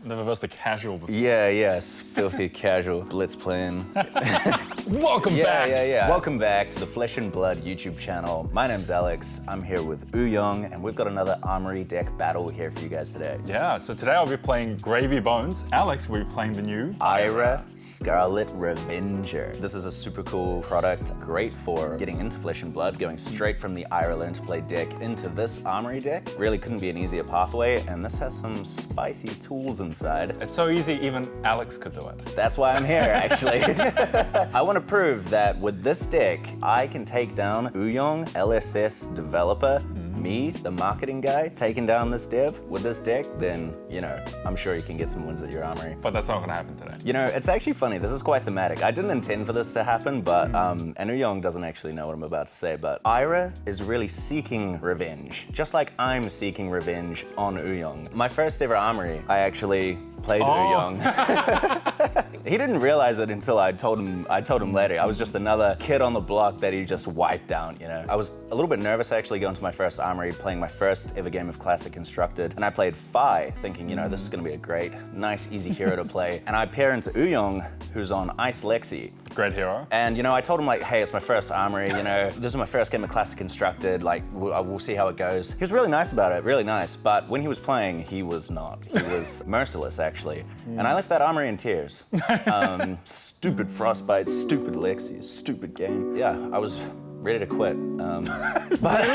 Never versed a casual before. Yeah, yes, filthy casual blitz playing. Welcome back. Welcome back to the Flesh and Blood YouTube channel. My name's Alex. I'm here with Uhyoung, and we've got another Armory Deck Battle here for you guys today. Yeah, so today I'll be playing Gravy Bones. Alex will be playing the new Ira Scarlet Revenger. This is a super cool product, great for getting into Flesh and Blood, going straight from the Ira Learn to Play deck into this Armory deck. Really couldn't be an easier pathway, and this has some spicy tools inside. It's so easy, even Alex could do it. That's why I'm here, actually. I want to prove that with this deck, I can take down Uyong, LSS developer, me, the marketing guy, taking down this dev with this deck, then, you know, I'm sure you can get some wins at your Armory. But that's not gonna happen today. You know, it's actually funny. This is quite thematic. I didn't intend for this to happen, but, and Uyong doesn't actually know what I'm about to say, but Ira is really seeking revenge, just like I'm seeking revenge on Uyong. My first ever Armory, I actually played Uyong. He didn't realize it until I told him later. I was just another kid on the block that he just wiped down, you know. I was a little bit nervous actually going to my first Armory, playing my first ever game of Classic Constructed, and I played Phi, thinking, you know, this is gonna be a great, nice, easy hero to play. And I pair into Uyong, who's on Ice Lexi. Great hero. And, you know, I told him, like, hey, it's my first Armory, you know, this is my first game of Classic Constructed, like, we'll see how it goes. He was really nice about it, really nice, but when he was playing, he was not. He was merciless, actually. And I left that Armory in tears. Stupid Frostbite, stupid Lexi, stupid game. Yeah, I was ready to quit. But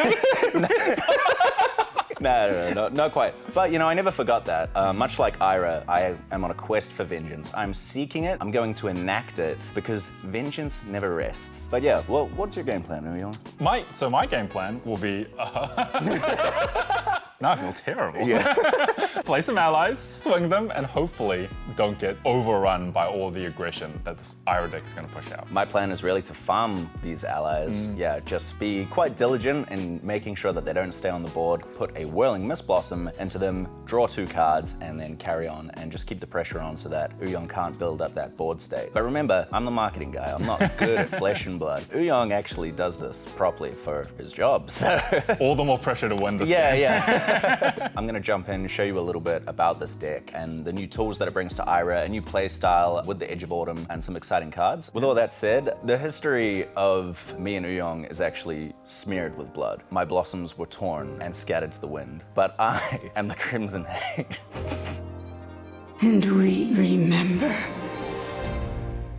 No, not quite. But, you know, I never forgot that. Much like Ira, I am on a quest for vengeance. I'm seeking it, I'm going to enact it, because vengeance never rests. But yeah, well, what's your game plan, Uyong? My game plan will be... Now I feel terrible. Yeah. Play some allies, swing them, and hopefully don't get overrun by all the aggression that this Ira deck is going to push out. My plan is really to farm these allies. Yeah, just be quite diligent in making sure that they don't stay on the board, put a Whirling Mist Blossom into them, draw 2 cards, and then carry on, and just keep the pressure on so that Uyong can't build up that board state. But remember, I'm the marketing guy. I'm not good at Flesh and Blood. Uyong actually does this properly for his job, so... All the more pressure to win this game. Yeah. I'm gonna jump in and show you a little bit about this deck and the new tools that it brings to Ira, a new play style with the Edge of Autumn, and some exciting cards. With all that said, the history of me and Uyong is actually smeared with blood. My blossoms were torn and scattered to the wind, but I am the Crimson Haze. And we remember.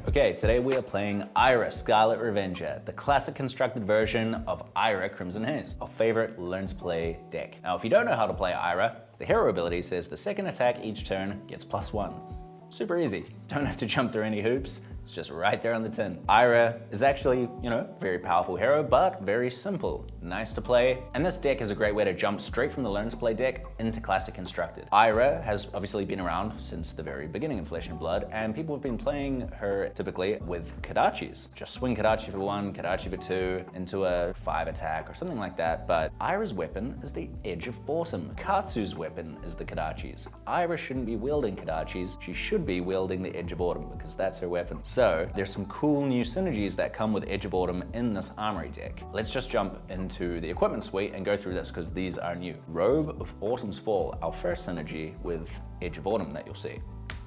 Okay, today we are playing Ira Scarlet Revenger, the classic constructed version of Ira Crimson Haze, our favorite learn to play deck. Now, if you don't know how to play Ira, the hero ability says the second attack each turn gets +1. Super easy. Don't have to jump through any hoops. It's just right there on the tin. Ira is actually, you know, very powerful hero, but very simple. Nice to play. And this deck is a great way to jump straight from the Learn to Play deck into Classic Constructed. Ira has obviously been around since the very beginning of Flesh and Blood, and people have been playing her typically with Kodachis. Just swing Kodachi for 1, Kodachi for 2, into a 5 attack or something like that. But Ira's weapon is the Edge of Autumn. Katsu's weapon is the Kodachis. Ira shouldn't be wielding Kodachis. She should be wielding the Edge of Autumn because that's her weapon. So there's some cool new synergies that come with Edge of Autumn in this Armory deck. Let's just jump into the equipment suite and go through this because these are new. Robe of Autumn's Fall, our first synergy with Edge of Autumn that you'll see.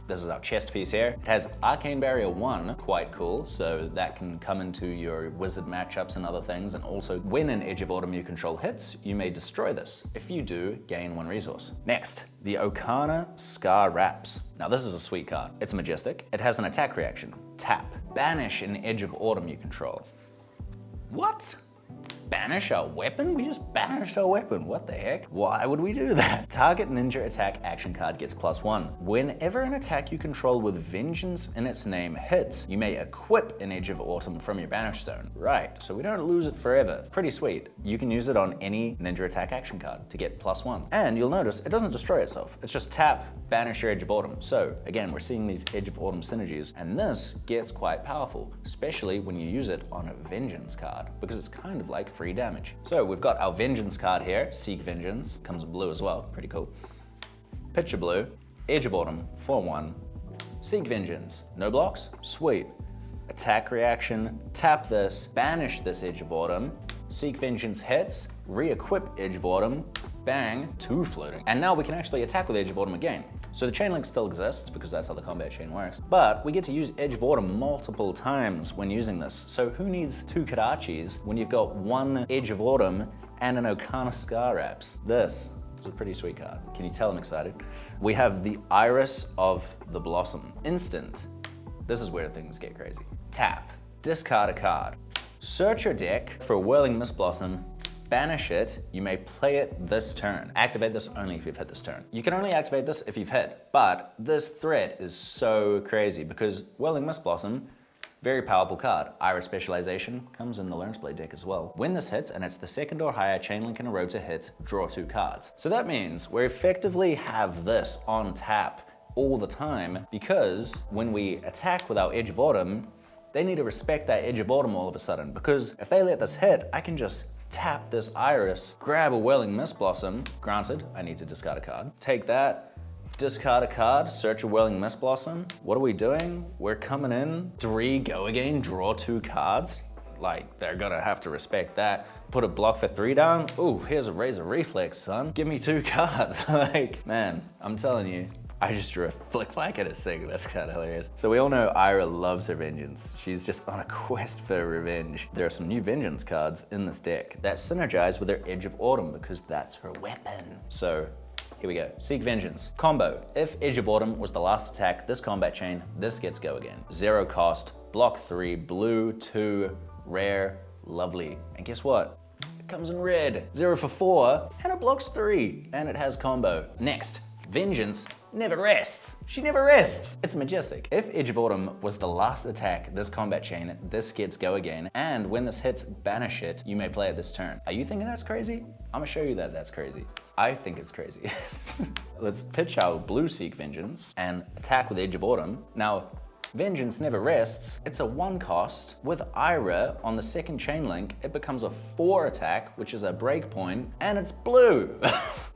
This is our chest piece here. It has Arcane Barrier 1, quite cool, so that can come into your wizard matchups and other things, and also when an Edge of Autumn you control hits, you may destroy this. If you do, gain 1 resource. Next, the Okana Scar Wraps. Now this is a sweet card. It's majestic. It has an attack reaction. Tap. Banish an Edge of Autumn you control. What? Banish our weapon? We just banished our weapon. What the heck? Why would we do that? Target ninja attack action card gets +1. Whenever an attack you control with vengeance in its name hits, you may equip an Edge of Autumn from your banish zone. Right, so we don't lose it forever. Pretty sweet. You can use it on any ninja attack action card to get +1. And you'll notice it doesn't destroy itself. It's just tap, banish your Edge of Autumn. So again, we're seeing these Edge of Autumn synergies, and this gets quite powerful, especially when you use it on a vengeance card, because it's kind of like free damage. So we've got our vengeance card here, Seek Vengeance, comes in blue as well, pretty cool. Picture blue, Edge of Autumn, 4/1, Seek Vengeance, no blocks, sweet. Attack reaction, tap this, banish this Edge of Autumn, Seek Vengeance hits, re-equip Edge of Autumn, bang, 2 floating. And now we can actually attack with Edge of Autumn again. So the chain link still exists because that's how the combat chain works, but we get to use Edge of Autumn multiple times when using this. So who needs 2 Kodachis when you've got 1 Edge of Autumn and an Okana Scar Wraps? This is a pretty sweet card. Can you tell I'm excited? We have the Iris of the Blossom. Instant. This is where things get crazy. Tap, discard a card. Search your deck for a Whirling Mist Blossom, banish it, you may play it this turn. Activate this only if you've hit this turn. You can only activate this if you've hit, but this threat is so crazy because Whirling Mist Blossom, very powerful card. Iris Specialization comes in the Learn to Play deck as well. When this hits and it's the second or higher chain link in a row to hit, draw 2 cards. So that means we effectively have this on tap all the time because when we attack with our Edge of Autumn, they need to respect that Edge of Autumn all of a sudden, because if they let this hit, I can just tap this Iris, grab a Whirling Mist Blossom. Granted, I need to discard a card. Take that, discard a card, search a Whirling Mist Blossom. What are we doing? We're coming in, 3 go again, draw 2 cards. Like, they're gonna have to respect that. Put a block for 3 down. Ooh, here's a Razor Reflex, son. Give me 2 cards. Like, man, I'm telling you. I just drew a flick flag at a sig. That's kind of hilarious. So we all know Ira loves her vengeance. She's just on a quest for revenge. There are some new vengeance cards in this deck that synergize with her Edge of Autumn because that's her weapon. So here we go. Seek Vengeance. Combo. If Edge of Autumn was the last attack this combat chain, this gets go again. 0 cost, block 3, blue, 2, rare, lovely. And guess what? It comes in red. 0 for 4, and it blocks 3, and it has combo. Next, Vengeance never rests. She never rests. It's majestic. If Edge of Autumn was the last attack this combat chain, this gets go again, and when this hits, banish it, you may play it this turn. Are you thinking that's crazy? I'm gonna show you that that's crazy. I think it's crazy. Let's pitch our blue Seek Vengeance and attack with Edge of Autumn. Now, Vengeance never rests. It's a 1 cost. With Ira on the second chain link, it becomes a 4 attack, which is a breakpoint, and it's blue.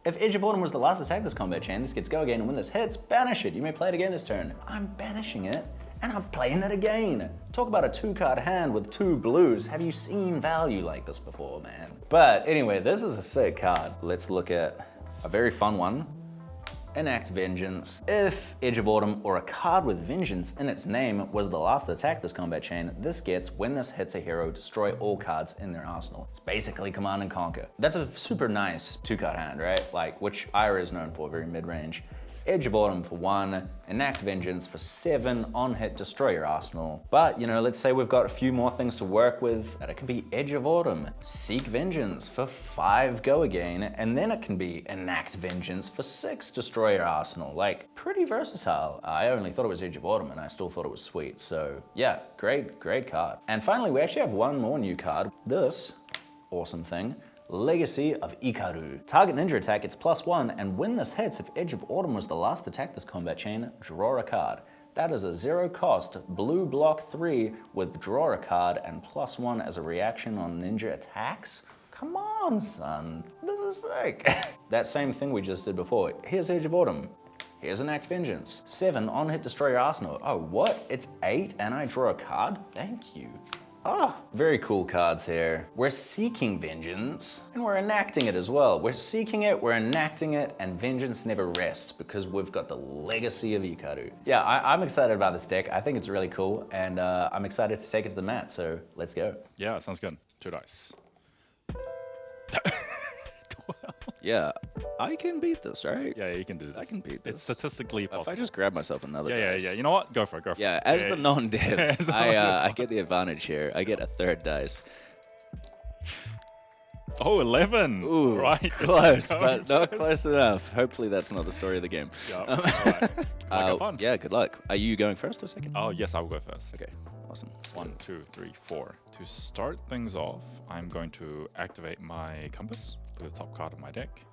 If Edge of Autumn was the last attack this combat chain, this gets go again, and when this hits, banish it. You may play it again this turn. I'm banishing it, and I'm playing it again. Talk about a 2-card hand with 2 blues. Have you seen value like this before, man? But anyway, this is a sick card. Let's look at a very fun one. Enact Vengeance. If Edge of Autumn or a card with Vengeance in its name was the last attack this combat chain, this gets, when this hits a hero, destroy all cards in their arsenal. It's basically Command and Conquer. That's a super nice 2-card hand, right? Like, which Ira is known for, very mid-range. Edge of Autumn for 1, Enact Vengeance for 7, on hit, destroy your arsenal. But, you know, let's say we've got a few more things to work with, and it can be Edge of Autumn, Seek Vengeance for 5, go again, and then it can be Enact Vengeance for 6, destroy your arsenal. Like, pretty versatile. I only thought it was Edge of Autumn, and I still thought it was sweet, so yeah, great card. And finally, we actually have one more new card. This awesome thing. Legacy of Ikaru. Target ninja attack, it's +1, and when this hits, if Edge of Autumn was the last attack this combat chain, draw a card. That is a 0 cost, blue block 3 with draw a card and +1 as a reaction on ninja attacks? Come on, son. This is sick. That same thing we just did before. Here's Edge of Autumn. Here's Enact Vengeance. 7, on hit, destroy your arsenal. Oh, what? It's 8 and I draw a card? Thank you. Ah, very cool cards here. We're seeking vengeance, and we're enacting it as well. We're seeking it, we're enacting it, and vengeance never rests because we've got the legacy of Ikaru. Yeah, I'm excited about this deck. I think it's really cool, and I'm excited to take it to the mat, so let's go. Yeah, sounds good. 2 dice. Yeah, I can beat this, right? Yeah, you can do this. I can beat this. It's statistically possible. If I just grab myself another dice. Yeah. You know what? Go for it. Yeah, as the non-dev, I get the advantage here. I get a 3rd dice. Oh, 11. Ooh, right. Close, but not close enough. Hopefully that's not the story of the game. Yeah, all right. Have fun. Yeah, good luck. Are you going first or second? Oh, yes, I will go first. Okay, awesome. 1, 2, 3, 4. To start things off, I'm going to activate my compass with the top card of my deck.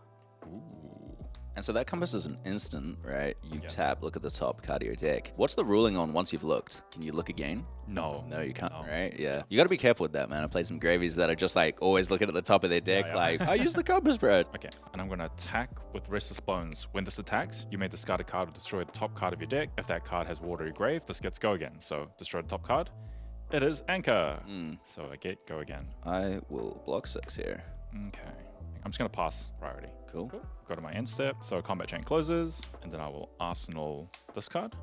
Ooh. And so that compass is an instant, right? You Yes. tap, look at the top card of your deck. What's the ruling on once you've looked? Can you look again? No. No, you can't, No. right? Yeah. You gotta be careful with that, man. I played some gravies that are just like always looking at the top of their deck, Yeah. like, I use the compass, bro. Okay, and I'm going to attack with Restless Bones. When this attacks, you may discard a card or destroy the top card of your deck. If that card has watery grave, this gets go again. So destroy the top card. It is Anchor. So I get go again. I will block 6 here. Okay, hang I'm just going to pass priority. Cool. Go to my end step. So combat chain closes, and then I will arsenal this card.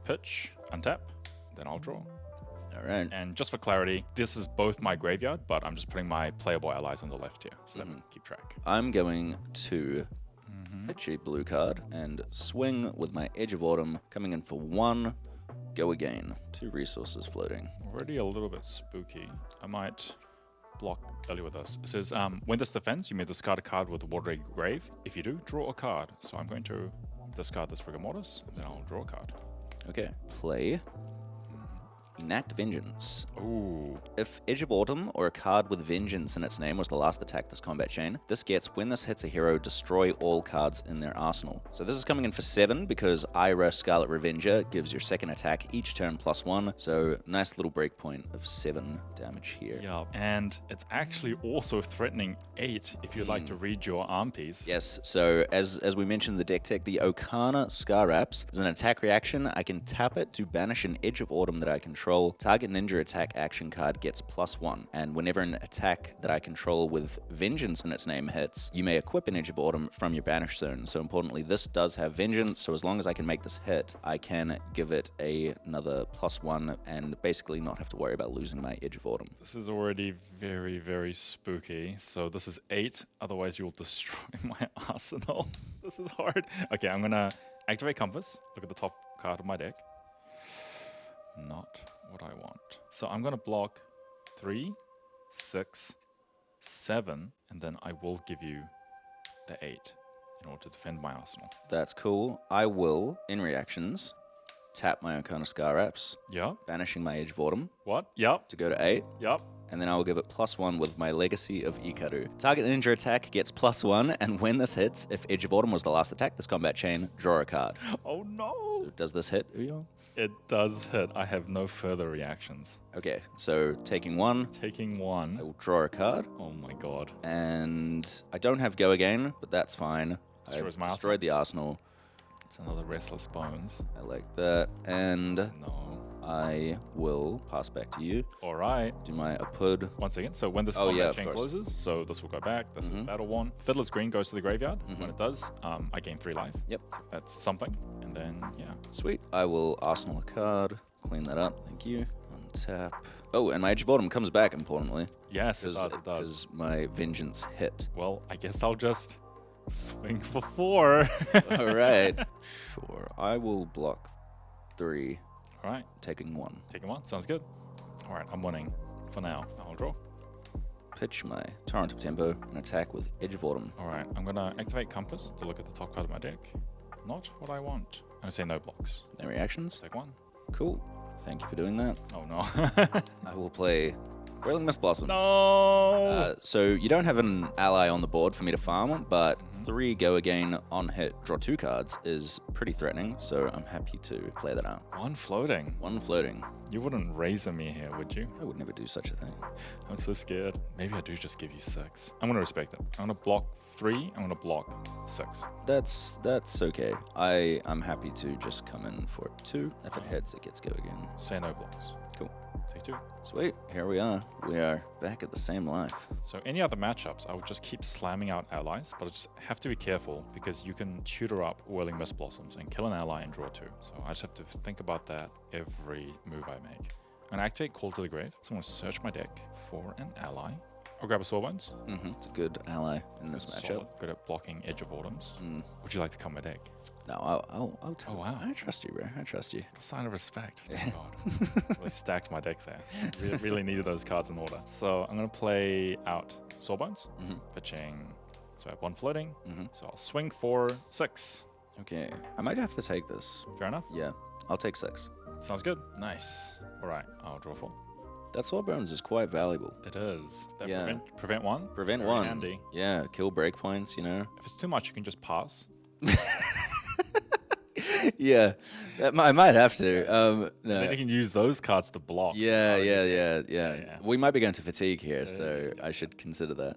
Pitch, untap, then I'll draw. All right. And just for clarity, this is both my graveyard, but I'm just putting my playable allies on the left here, so that we can keep track. I'm going to pitch a blue card and swing with my Edge of Autumn, coming in for 1. Go again. 2 resources floating. Already a little bit spooky. I might block early with this. It says, when this defends, you may discard a card with Watery Grave. If you do, draw a card. So I'm going to discard this Rigor Mortis, and then I'll draw a card. Okay. Play. Enact Vengeance. Ooh. If Edge of Autumn or a card with Vengeance in its name was the last attack this combat chain, this gets, when this hits a hero, destroy all cards in their arsenal. So this is coming in for 7 because Ira Scarlet Revenger gives your second attack each turn +1. So nice little breakpoint of 7 damage here. Yeah, and it's actually also threatening 8 if you'd like to read your arm piece. Yes, so as we mentioned in the deck tech, the Okana Scar Wraps is an attack reaction. I can tap it to banish an Edge of Autumn that I control. Target ninja attack action card gets +1, and whenever an attack that I control with Vengeance in its name hits, you may equip an Edge of Autumn from your banish zone. So importantly, this does have Vengeance, so as long as I can make this hit, I can give it another +1 and basically not have to worry about losing my Edge of Autumn. This is already very, very spooky. So this is 8, otherwise you'll destroy my arsenal. This is hard. Okay, I'm gonna activate Compass. Look at the top card of my deck. Not what I want. So I'm gonna block 3, 6, 7, and then I will give you the 8 in order to defend my arsenal. That's cool. I will, in reactions, tap my Okana Scar Wraps, Yep. banishing my Edge of Autumn What? Yep. to go to 8. Yep. And then I will give it +1 with my Legacy of Ikaru. Target ninja attack gets +1, and when this hits, if Edge of Autumn was the last attack this combat chain, draw a card. Oh no. So does this hit, Uyong? It does hit. I have no further reactions. Okay, so taking 1, Taking I 1. will draw a card, Oh my god. and I don't have Go Again, but that's fine. Destroys I my destroyed the arsenal. It's another Restless Bones. I like that, and No. I will pass back to you. Alright. Do my Apud. Once again, so when this Oh, combat yeah, of chain course. closes, so this will go back. This is battle 1. Fiddler's Green goes to the graveyard. When it does, I gain 3 life. Yep. So that's something. And then, yeah. Sweet. I will arsenal a card. Clean that up. Thank you. Untap. Oh, and my Edge of Autumn comes back, importantly. Yes, it does, it does. Because my Vengeance hit. Well, I guess I'll just swing for 4. All right. Sure. I will block 3, Alright, taking 1. taking 1. Sounds good. Alright, I'm winning for now. I'll draw. Pitch my Torrent of Tempo and attack with Edge of Autumn. Alright, I'm gonna activate Compass to look at the top card of my deck. Not what I want. I'm gonna say no blocks. No reactions. Take 1. Cool. Thank you for doing that. Oh no. I will play Whirling Mist Blossom. No! So you don't have an ally on the board for me to farm, but 3 Go Again on hit, draw 2 cards is pretty threatening, so I'm happy to play that out. 1 floating. 1 floating. You wouldn't razor me here, would you? I would never do such a thing. I'm so scared. Maybe I do just give you 6. I'm gonna respect it. I'm gonna block 3. I'm gonna block 6. That's okay. I'm happy to just come in for 2. If it hits, it gets Go Again. Say no blocks. Cool. Take 2. Sweet. Here we are. We are back at the same life. So any other matchups, I would just keep slamming out allies, but I just have to be careful because you can tutor up Whirling Mist Blossoms and kill an ally and draw 2. So I just have to think about that every move I make. I'm gonna activate Call to the Grave. So I'm gonna search my deck for an ally. I'll grab a Sawbones. It's a good ally in this matchup. Solid. Good at blocking Edge of Autumns. Would you like to come my deck? No, I'll tell Oh, wow. I trust you, bro. I trust you. A sign of respect. Thank God. Really stacked my deck there. Really needed those cards in order. So I'm gonna play out Sawbones, pitching. So I have 1 floating. So I'll swing for 6. Okay. I might have to take this. Fair enough. Yeah. I'll take 6. Sounds good. Nice. All right, I'll draw 4. That Sawbones is quite valuable. It is. That Yeah. prevent 1. Prevent Very 1. handy. Yeah, kill breakpoints, you know. If it's too much, you can just pass. Yeah, I might have to. No. Then you can use those cards to block. Yeah. We might be going to fatigue here, so I should consider that.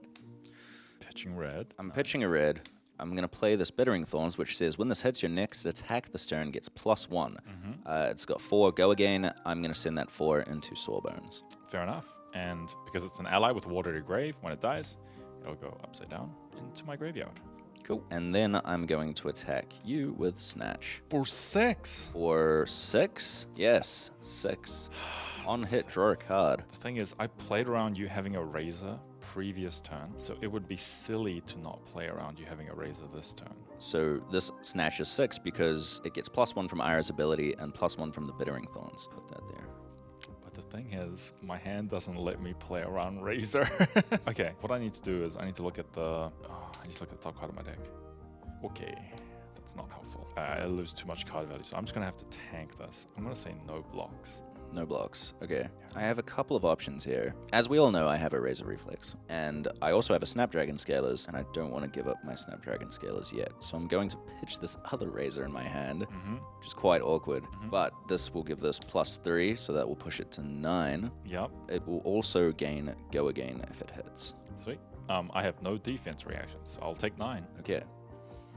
Pitching red. I'm pitching a red. I'm going to play this Bittering Thorns, which says, when this hits your next attack this turn gets +1. It's got 4 Go Again. I'm going to send that 4 into Sawbones. Fair enough. And because it's an ally with Watery Grave, when it dies, It'll go upside down into my graveyard. Cool. And then I'm going to attack you with Snatch. For 6! For 6? Yes, 6. On hit, draw a card. The thing is, I played around you having a Razor previous turn, so it would be silly to not play around you having a Razor this turn. So this Snatch is 6 because it gets +1 from Ira's ability and +1 from the Bittering Thorns. Put that there. But the thing is, my hand doesn't let me play around Razor. Okay, what I need to do is I need to look at the... I need to look at the top card of my deck. Okay, that's not helpful. I lose too much card value, so I'm just going to have to tank this. I'm going to say no blocks. No blocks. Okay. I have a couple of options here. As we all know, I have a Razor Reflex, and I also have a Snapdragon Scalers, and I don't want to give up my Snapdragon Scalers yet. So I'm going to pitch this other Razor in my hand, which is quite awkward. But this will give this +3, so that will push it to 9. Yep. It will also gain Go Again if it hits. Sweet. I have no defense reactions, so I'll take 9. Okay.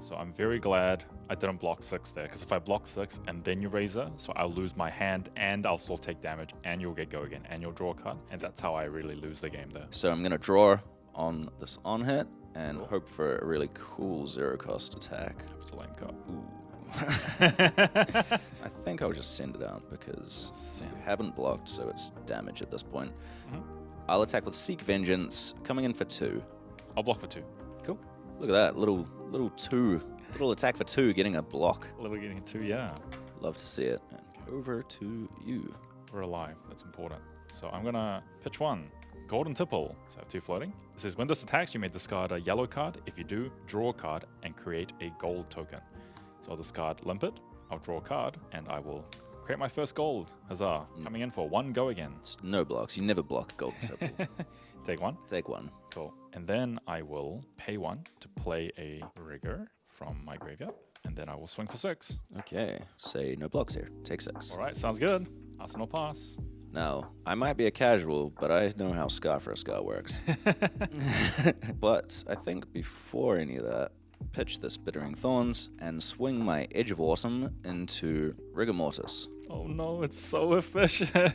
So I'm very glad I didn't block 6 there, because if I block 6 and then you Razor, so I'll lose my hand and I'll still take damage and you'll get Go Again and you'll draw a card, and that's how I really lose the game there. So I'm going to draw on this on hit and hope for a really cool 0-cost attack. It's a lame card. I think I'll just send it out because you haven't blocked, so it's damage at this point. I'll attack with Seek Vengeance, coming in for 2. I'll block for 2. Cool. Look at that, little attack for 2, getting a block. A little getting 2, yeah. Love to see it. And over to you. We're alive, that's important. So I'm gonna pitch 1. Golden Tipple. So I have 2 floating. It says when this attacks, you may discard a yellow card. If you do, draw a card and create a gold token. So I'll discard Limpet, I'll draw a card, and I will create my first gold. Huzzah. Coming in for 1 Go Again. No blocks. You never block Golden Tipple. Take 1. Take 1. Cool. And then I will pay 1 to play a Rigger from my graveyard. And then I will swing for 6. Okay. Say no blocks here. Take 6. All right, sounds good. Arsenal pass. Now, I might be a casual, but I know how Scar for a Scar works. But I think before any of that, pitch this Bittering Thorns and swing my Edge of Autumn into Rigor Mortis. Oh no, it's so efficient.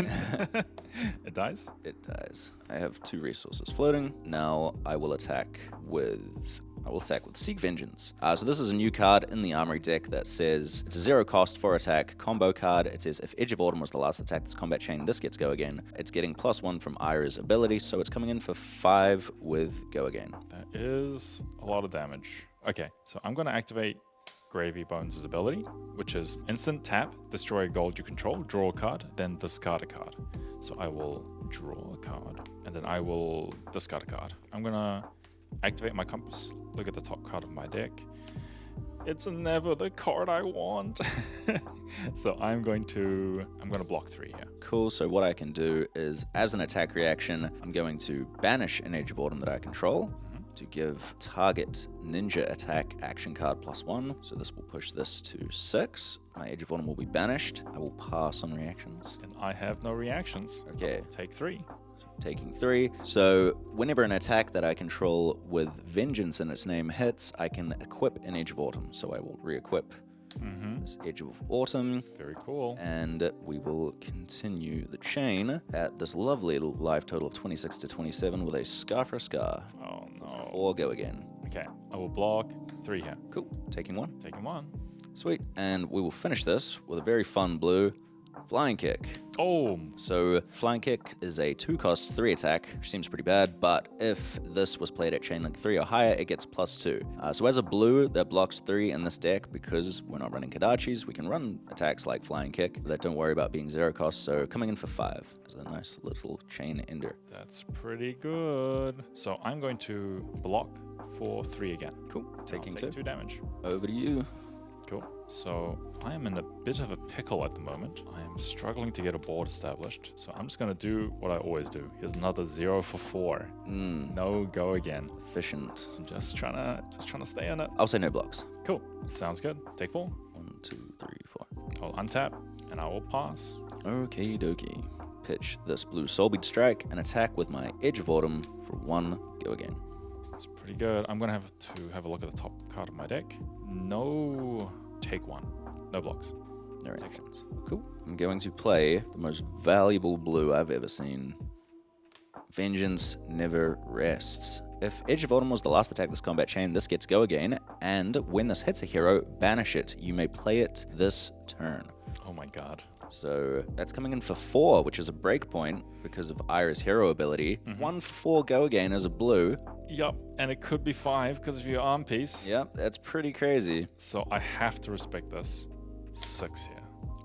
It dies? It dies. I have 2 resources floating. Now I will attack with Seek Vengeance. So this is a new card in the Armory deck that says it's a 0-cost for attack combo card. It says if Edge of Autumn was the last attack this combat chain, this gets Go Again. It's getting +1 from Ira's ability, so it's coming in for 5 with Go Again. That is a lot of damage. Okay, so I'm going to activate Gravy Bones' ability, which is instant tap, destroy a gold you control, draw a card, then discard a card. So I will draw a card, and then I will discard a card. I'm going to activate my compass, look at the top card of my deck. It's never the card I want. So I'm going to block 3 here. Cool, so what I can do is, as an attack reaction, I'm going to banish an Edge of Autumn that I control to give target ninja attack action card +1. So this will push this to 6. My Edge of Autumn will be banished. I will pass on reactions. And I have no reactions. Okay. Take 3. So taking 3. So whenever an attack that I control with Vengeance in its name hits, I can equip an Edge of Autumn. So I will re-equip this Edge of Autumn. Very cool. And we will continue the chain at this lovely life total of 26 to 27 with a Scar for a Scar. Oh no. Or Go Again. Okay, I will block 3 here. Cool. Taking 1. Taking 1. Sweet. And we will finish this with a very fun blue Flying Kick. Oh, So Flying Kick is a 2-cost 3 attack, which seems pretty bad, but if this was played at chain link 3 or higher, it gets +2. So as a blue that blocks 3 in this deck, because we're not running Kodachis, we can run attacks like Flying Kick that don't worry about being 0-cost, so coming in for 5 is a nice little chain ender. that's pretty good. So I'm going to block for 3 again. Cool. Taking I'll take 2. 2 damage. Over to you. Cool. So I am in a bit of a pickle at the moment. I am struggling to get a board established. So I'm just going to do what I always do. Here's another 0 for 4. No Go Again. Efficient. I'm just trying to stay in it. I'll say no blocks. Cool. Sounds good. Take 4. 1, 2, 3, 4. I'll untap and I will pass. Okie dokie. Pitch this blue Soulbead Strike and attack with my Edge of Autumn for 1 Go Again. It's pretty good. I'm going to have a look at the top card of my deck. No, take 1. No blocks. No reactions. Cool. I'm going to play the most valuable blue I've ever seen. Vengeance Never Rests. If Edge of Autumn was the last attack this combat chain, this gets go again, and when this hits a hero, banish it. You may play it this turn. Oh my god. So that's coming in for 4, which is a breakpoint because of Ira's hero ability. 1 for 4 go again as a blue. Yup, and it could be 5 because of your arm piece. Yep, that's pretty crazy. So I have to respect this. 6 here,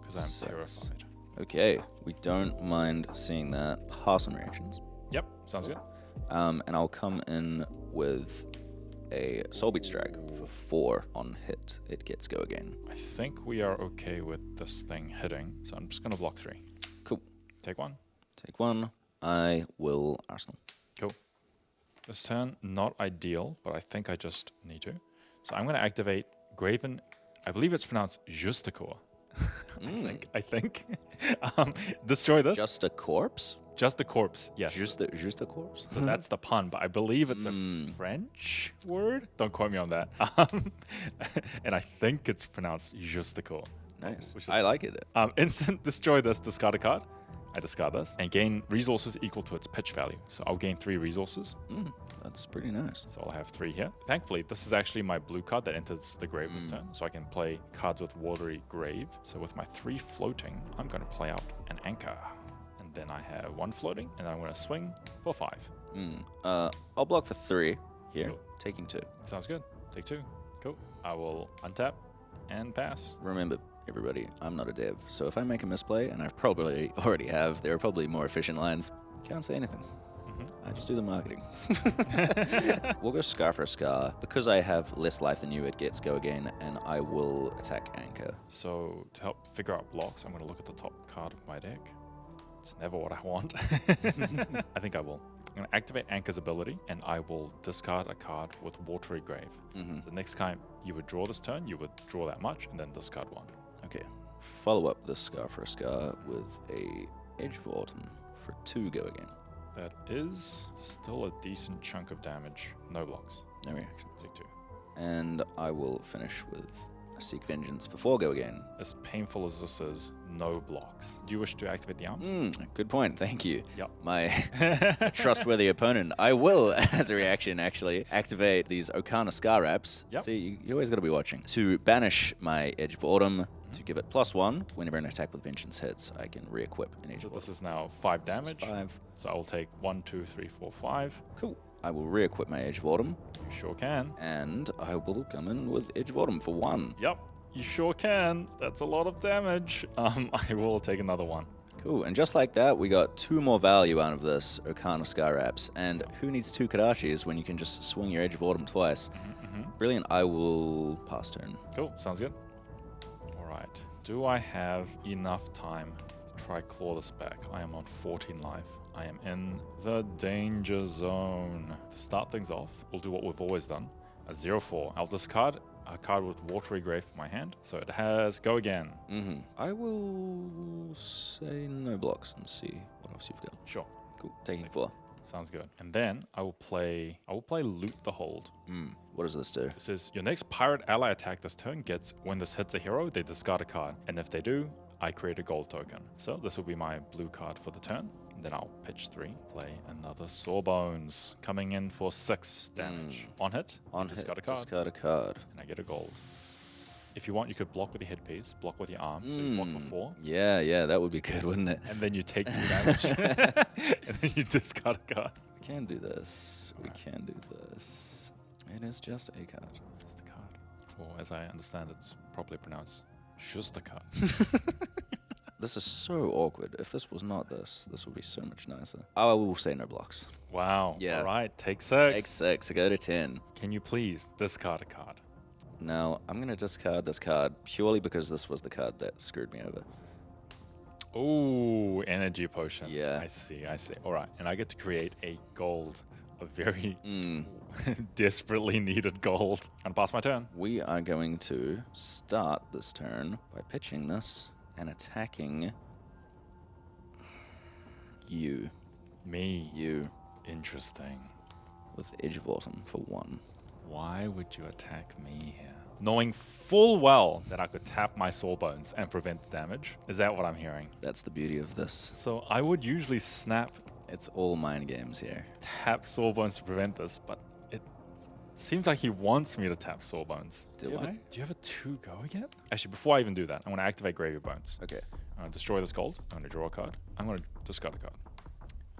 because I'm 6. terrified. Okay, we don't mind seeing that. Pass on reactions. Yep, sounds good. And I'll come in with a Soul Beat Strike for 4 on hit. It gets go again. I think we are okay with this thing hitting, so I'm just going to block 3. Cool. Take 1. Take 1. I will Arsenal. Cool. This turn, not ideal, but I think I just need to. So I'm going to activate Graven. I believe it's pronounced Justicore. I think. Destroy this. Just a corpse? Just a corpse, yes. Just a corpse? So that's the pun, but I believe it's a French word. Don't quote me on that. And I think it's pronounced Justicore. Nice. Which is, I like it. Instant destroy this, discard a card. I discard this and gain resources equal to its pitch value. So I'll gain 3 resources. That's pretty nice. So I'll have 3 here. Thankfully, this is actually my blue card that enters the grave this turn. So I can play cards with Watery Grave. So with my 3 floating, I'm going to play out an Anchor. And then I have 1 floating, and I'm going to swing for 5. I'll block for 3 here, Cool. taking 2. Sounds good. Take 2. Cool. I will untap and pass. Remember, everybody, I'm not a dev, so if I make a misplay, and I probably already have, there are probably more efficient lines, can't say anything. I just do the marketing. We'll go Scar for a Scar. Because I have less life than you, it gets go again, and I will attack Anchor. So to help figure out blocks, I'm going to look at the top card of my deck. It's never what I want. I think I will. I'm going to activate Anchor's ability, and I will discard a card with Watery Grave. So next time you would draw this turn, you would draw that much, and then discard 1. Okay, follow up this Scar for a Scar with a Edge of Autumn for 2 go again. That is still a decent chunk of damage. No blocks. No reactions. Take 2. And I will finish with a Seek Vengeance for 4 go again. As painful as this is, no blocks. Do you wish to activate the arms? Good point, thank you. Yep. My trustworthy opponent. I will, as a reaction, actually, activate these Okana Scar Wraps. Yep. See, you always got to be watching. To banish my Edge of Autumn, to give it +1. Whenever an attack with Vengeance hits, I can re-equip an Edge So of this Autumn. is now 5 damage. 5. So I will take 1, 2, 3, 4, 5. Cool. I will re-equip my Edge of Autumn, You sure can. and I will come in with Edge of Autumn for 1. Yep, you sure can. That's a lot of damage. I will take another 1. Cool, and just like that, we got 2 more value out of this Okana Scar Wraps. And who needs 2 Kadachis when you can just swing your Edge of Autumn twice? Brilliant. I will pass turn. Cool, sounds good. All right. Do I have enough time to try claw this back? I am on 14 life. I am in the danger zone. To start things off, we'll do what we've always done. A 0-4. I'll discard a card with Watery Grave from my hand. So it has go again. I will say no blocks and see what else you've got. Sure. Cool. Taking 4. Sounds good. And then I will play Loot the Hold. What does this do? It says your next pirate ally attack this turn gets, when this hits a hero, they discard a card. And if they do, I create a gold token. So this will be my blue card for the turn. And then I'll pitch 3, play another Sawbones, coming in for 6 damage. On hit, On discard hit, a card, discard a card. and I get a gold. If you want, you could block with your headpiece, block with your arm, so you block for 4. Yeah, that would be good, wouldn't it? And then you take 2 damage. And then you discard a card. We can do this. We can do this. It is just a card. Just a card. Or as I understand, it's probably pronounced just a card. This is so awkward. If this was not this, this would be so much nicer. I will say no blocks. Wow. Yeah. All right, take 6. Take 6, go to 10. Can you please discard a card? Now, I'm going to discard this card purely because this was the card that screwed me over. Oh, energy potion. Yeah. I see. All right, and I get to create a gold, a very desperately needed gold. And pass my turn. We are going to start this turn by pitching this and attacking you. Me. You. Interesting. With Edge of Autumn for 1. Why would you attack me here? Knowing full well that I could tap my Sawbones and prevent the damage. Is that what I'm hearing? That's the beauty of this. So I would usually snap It's all mind games here. Tap Sawbones to prevent this, but it seems like he wants me to tap Sawbones. Do I? Do you have a 2 go again? Actually, before I even do that, I'm going to activate Graveyard Bones. Okay. I'm going to destroy this gold. I'm going to draw a card. I'm going to discard a card.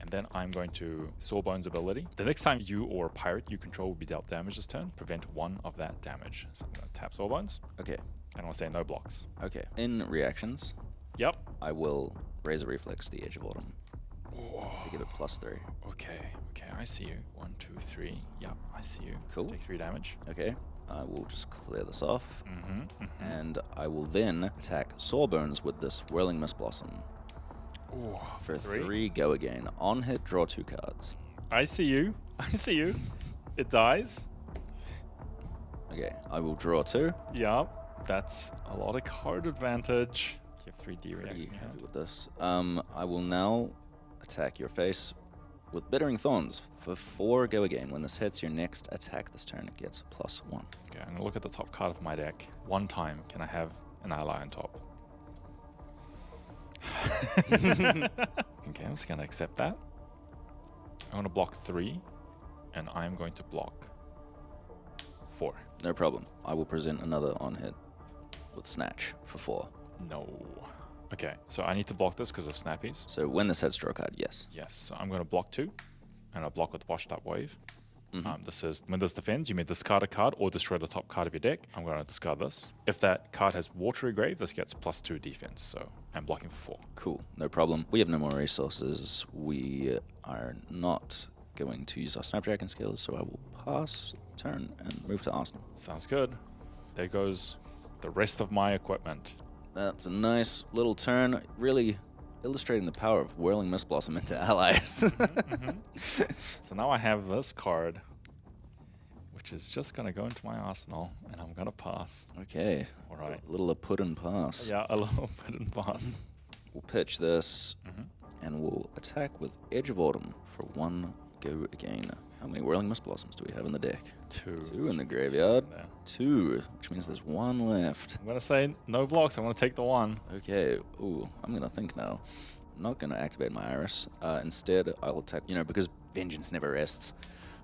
And then I'm going to Sawbones ability. The next time you or a pirate you control will be dealt damage this turn, prevent 1 of that damage. So I'm going to tap Sawbones. Okay. And I'll say no blocks. Okay. In reactions, Yep. I will Razor Reflex the Edge of Autumn to give it +3. Okay. Okay. I see you. 1, 2, 3. Yep. I see you. Cool. Take 3 damage. Okay. I will just clear this off. And I will then attack Sawbones with this Whirling Mist Blossom. Ooh, For 3 go again. On hit, draw 2 cards. I see you. I see you. It dies. Okay, I will draw 2. Yep. That's a lot of card advantage. You have 3D Pretty reacts in happy hand. with this. I will now attack your face with Bittering Thorns. For 4 go again. When this hits, your next attack this turn gets +1. Okay, I'm going to look at the top card of my deck. One time, can I have an ally on top? Okay, I'm just going to accept that. I'm going to block 3, and I'm going to block 4. No problem. I will present another on hit with Snatch for 4. No. Okay, so I need to block this because of snappies. So when this hits, draw a card, yes. Yes, so I'm going to block 2, and I'll block with Washed Up Wave. This is, when this defends, you may discard a card or destroy the top card of your deck. I'm going to discard this. If that card has Watery Grave, this gets +2 defense, so I'm blocking for 4. Cool, no problem. We have no more resources. We are not going to use our Snapdragon skills, so I will pass turn and move to Arsenal. Sounds good. There goes the rest of my equipment. That's a nice little turn, really illustrating the power of Whirling Mist Blossom into allies. So now I have this card, which is just going to go into my arsenal, and I'm going to pass. Okay, All right. a little put and pass. Yeah, a little bit and pass. We'll pitch this, and we'll attack with Edge of Autumn for 1 go again. How many Whirling Mist Blossoms do we have in the deck? 2. 2 in the graveyard. Yeah. 2, which means there's 1 left. I'm going to say no blocks. I'm going to take the 1. Okay, ooh, I'm gonna think now. I'm not gonna activate my Iris. Instead, I'll attack, because Vengeance never rests.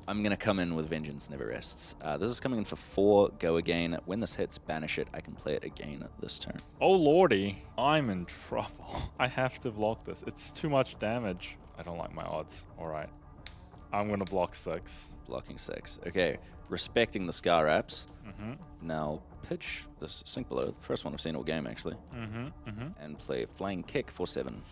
I'm gonna come in with Vengeance never rests. This is coming in for 4, go again. When this hits, banish it. I can play it again this turn. Oh lordy, I'm in trouble. I have to block this. It's too much damage. I don't like my odds. All right, I'm going to block 6. Blocking 6. Okay, respecting the Scar Wraps. Now pitch this Sink Below, the first one I've seen all game actually. And play Flying Kick for 7.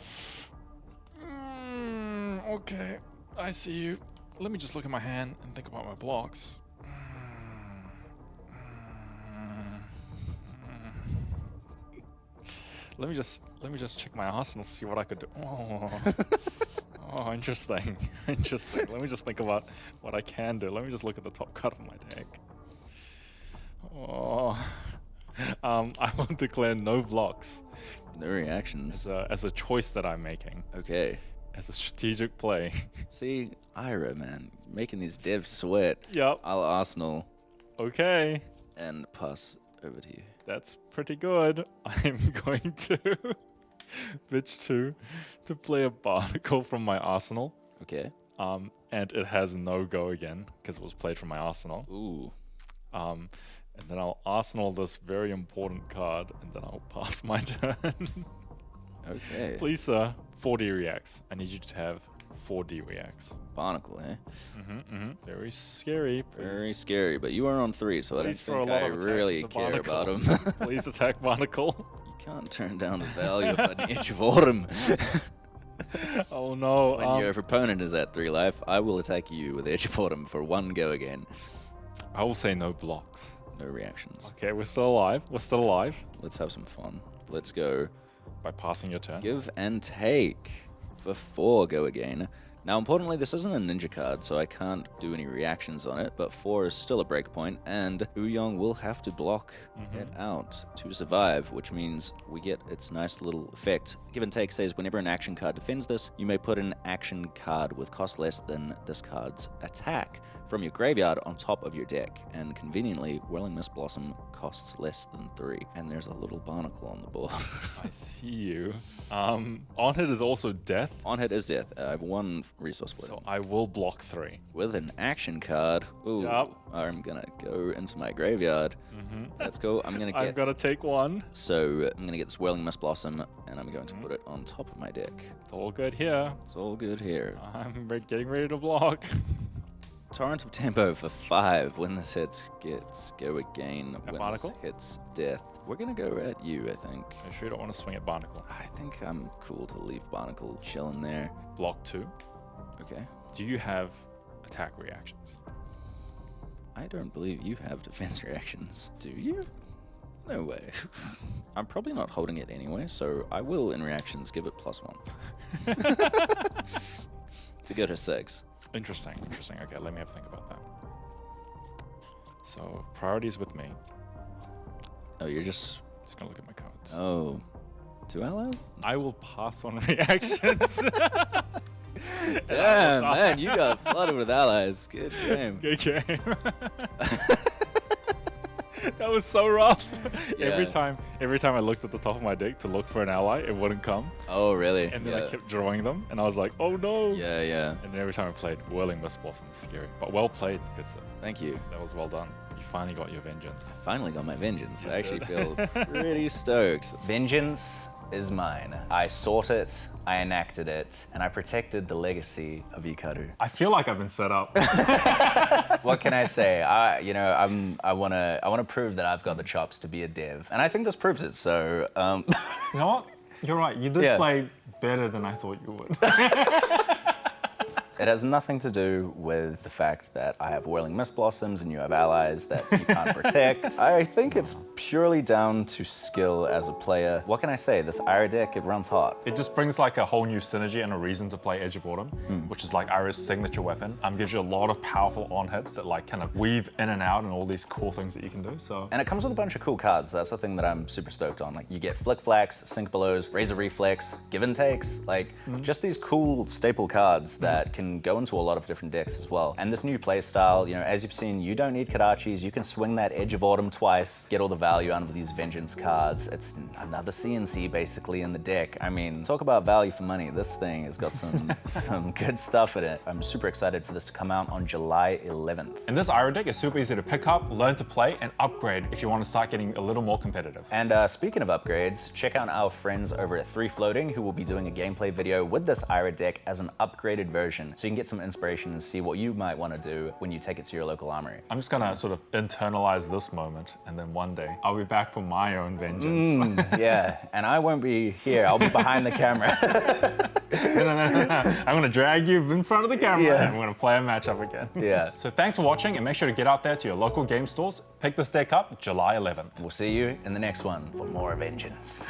Okay, I see you. Let me just look at my hand and think about my blocks. Let me just check my arsenal to see what I could do. Oh, interesting. Interesting. Let me just think about what I can do. Let me just look at the top card of my deck. I will declare no blocks No reactions. as a choice that I'm making, Okay. as a strategic play. See, Ira, man, making these devs sweat. Yep. I'll Arsenal Okay. and pass over to you. That's pretty good. I'm going to bitch to play a barnacle from my arsenal. Okay. And it has no go again because it was played from my arsenal. Ooh. And then I'll arsenal this very important card, and then I'll pass my turn. Okay. Please, sir, 4D reacts. I need you to have 4D reacts. Barnacle, eh? Very scary. Please. Very scary, but you are on 3, so Please I throw don't a lot think I of attacks really at the care about him. barnacle. Please attack barnacle. You can't turn down the value of an Edge of Autumn. Oh no. When your opponent is at 3 life, I will attack you with Edge of Autumn for 1 go again. I will say no blocks. No reactions. Okay, we're still alive. We're still alive. Let's have some fun. Let's go. By passing your turn. Give and take for 4 go again. Now, importantly, this isn't a ninja card, so I can't do any reactions on it, but 4 is still a breakpoint, and Uhyoung will have to block it out to survive, which means we get its nice little effect. Give and take says whenever an action card defends this, you may put an action card with cost less than this card's attack from your graveyard on top of your deck, and conveniently, Whirling Mist Blossom costs less than 3, and there's a little barnacle on the board. I see you. On hit is also death. On hit is death. I have 1 resource point. So I will block 3. With an action card, ooh, Yup. I'm gonna go into my graveyard. Let's go. I'm gonna I'm get. gonna take 1. So I'm gonna get this Whirling Mist Blossom, and I'm going to put it on top of my deck. It's all good here. It's all good here. I'm getting ready to block. Torrent of Tempo for 5. When this hits, gets go again. When Barnacle? this hits, death. We're gonna go at you, I think. I sure don't want to swing at Barnacle. I think I'm cool to leave Barnacle chilling there. Block 2. Okay. Do you have attack reactions? I don't believe you have defense reactions. Do you? No way. I'm probably not holding it anyway, so I will, in reactions, give it +1. To go to 6. Interesting. Okay, let me have a think about that. So, priorities with me. Oh, you're just... Just gonna look at my cards. Oh. 2 allies? I will pass on reactions. Damn, man, you got flooded with allies. Good game. Good game. That was so rough. Yeah. Every time I looked at the top of my deck to look for an ally, it wouldn't come. Oh, really? And then yeah. I kept drawing them, and I was like, oh no. Yeah. And then every time I played, Whirling Mist Blossom is scary. But well played, good sir. Thank you. That was well done. You finally got your vengeance. Finally got my vengeance. You I actually did. feel pretty stoked. Vengeance is mine. I sought it, I enacted it, and I protected the legacy of Hikaru. I feel like I've been set up. What can I say? I wanna prove that I've got the chops to be a dev, and I think this proves it. So, You know what? You're right. You did Yeah. play better than I thought you would. it has nothing to do with the fact that I have Whirling Mist Blossoms and you have allies that you can't protect. I think it's purely down to skill as a player. What can I say? This Ira deck, it runs hot. It just brings like a whole new synergy and a reason to play Edge of Autumn, which is like Ira's signature weapon. Gives you a lot of powerful on hits that like kind of weave in and out and all these cool things that you can do. So And it comes with a bunch of cool cards. That's the thing that I'm super stoked on. Like you get Flick Flax, Sink Belows, Razor Reflex, Give and Takes, like just these cool staple cards that can go into a lot of different decks as well. And this new play style, as you've seen, you don't need Kadachis. You can swing that Edge of Autumn twice, get all the value out of these Vengeance cards. It's another CNC basically in the deck. I mean, talk about value for money. This thing has got some good stuff in it. I'm super excited for this to come out on July 11th. And this Ira deck is super easy to pick up, learn to play, and upgrade if you want to start getting a little more competitive. And speaking of upgrades, check out our friends over at 3 Floating who will be doing a gameplay video with this Ira deck as an upgraded version. So you can get some inspiration and see what you might want to do when you take it to your local armory. I'm just gonna sort of internalize this moment, and then one day I'll be back for my own vengeance. Yeah, and I won't be here. I'll be behind the camera. No. I'm gonna drag you in front of the camera Yeah. and we're gonna play a matchup again. Yeah. So thanks for watching, and make sure to get out there to your local game stores. Pick this deck up July 11th. We'll see you in the next one for more vengeance.